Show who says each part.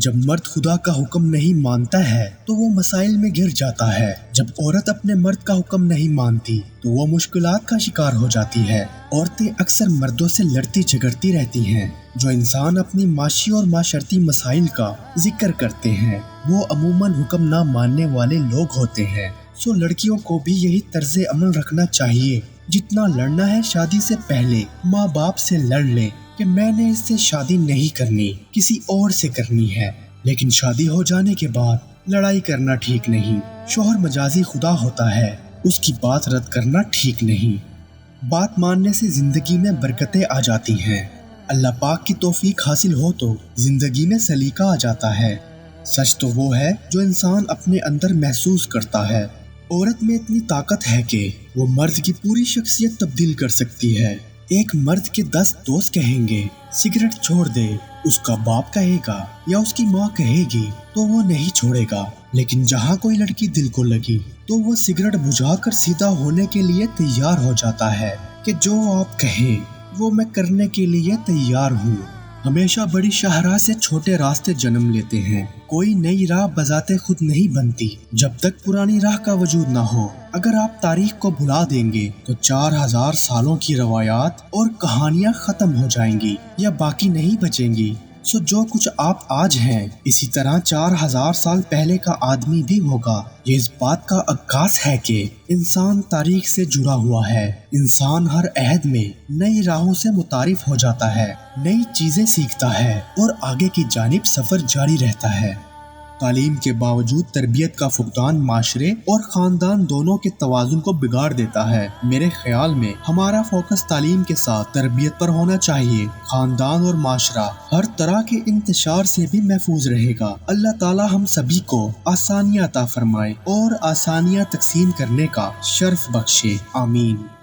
Speaker 1: جب مرد خدا کا حکم نہیں مانتا ہے تو وہ مسائل میں گر جاتا ہے۔ جب عورت اپنے مرد کا حکم نہیں مانتی تو وہ مشکلات کا شکار ہو جاتی ہے۔ عورتیں اکثر مردوں سے لڑتی جھگڑتی رہتی ہیں۔ جو انسان اپنی معاشی اور معاشرتی مسائل کا ذکر کرتے ہیں وہ عموماً حکم نہ ماننے والے لوگ ہوتے ہیں۔ سو لڑکیوں کو بھی یہی طرز عمل رکھنا چاہیے۔ جتنا لڑنا ہے شادی سے پہلے ماں باپ سے لڑ لیں کہ میں نے اس سے شادی نہیں کرنی، کسی اور سے کرنی ہے، لیکن شادی ہو جانے کے بعد لڑائی کرنا ٹھیک نہیں۔ شوہر مجازی خدا ہوتا ہے، اس کی بات رد کرنا ٹھیک نہیں۔ بات ماننے سے زندگی میں برکتیں آ جاتی ہیں۔ اللہ پاک کی توفیق حاصل ہو تو زندگی میں سلیقہ آ جاتا ہے۔ سچ تو وہ ہے جو انسان اپنے اندر محسوس کرتا ہے۔ عورت میں اتنی طاقت ہے کہ وہ مرد کی پوری شخصیت تبدیل کر سکتی ہے۔ ایک مرد کے 10 دوست کہیں گے سگریٹ چھوڑ دے، اس کا باپ کہے گا یا اس کی ماں کہے گی تو وہ نہیں چھوڑے گا، لیکن جہاں کوئی لڑکی دل کو لگی تو وہ سگریٹ بجھا کر سیدھا ہونے کے لیے تیار ہو جاتا ہے کہ جو آپ کہیں وہ میں کرنے کے لیے تیار ہوں۔ ہمیشہ بڑی شاہراہ سے چھوٹے راستے جنم لیتے ہیں۔ کوئی نئی راہ بذات خود نہیں بنتی جب تک پرانی راہ کا وجود نہ ہو۔ اگر آپ تاریخ کو بھلا دیں گے تو 4000 سالوں کی روایات اور کہانیاں ختم ہو جائیں گی یا باقی نہیں بچیں گی۔ سو جو کچھ آپ آج ہیں اسی طرح 4000 سال پہلے کا آدمی بھی ہوگا۔ یہ اس بات کا عکاس ہے کہ انسان تاریخ سے جڑا ہوا ہے۔ انسان ہر عہد میں نئی راہوں سے متعارف ہو جاتا ہے، نئی چیزیں سیکھتا ہے اور آگے کی جانب سفر جاری رہتا ہے۔ تعلیم کے باوجود تربیت کا فقدان معاشرے اور خاندان دونوں کے توازن کو بگاڑ دیتا ہے۔ میرے خیال میں ہمارا فوکس تعلیم کے ساتھ تربیت پر ہونا چاہیے۔ خاندان اور معاشرہ ہر طرح کے انتشار سے بھی محفوظ رہے گا۔ اللہ تعالی ہم سبھی کو آسانیاں عطا فرمائے اور آسانیاں تقسیم کرنے کا شرف بخشے، آمین۔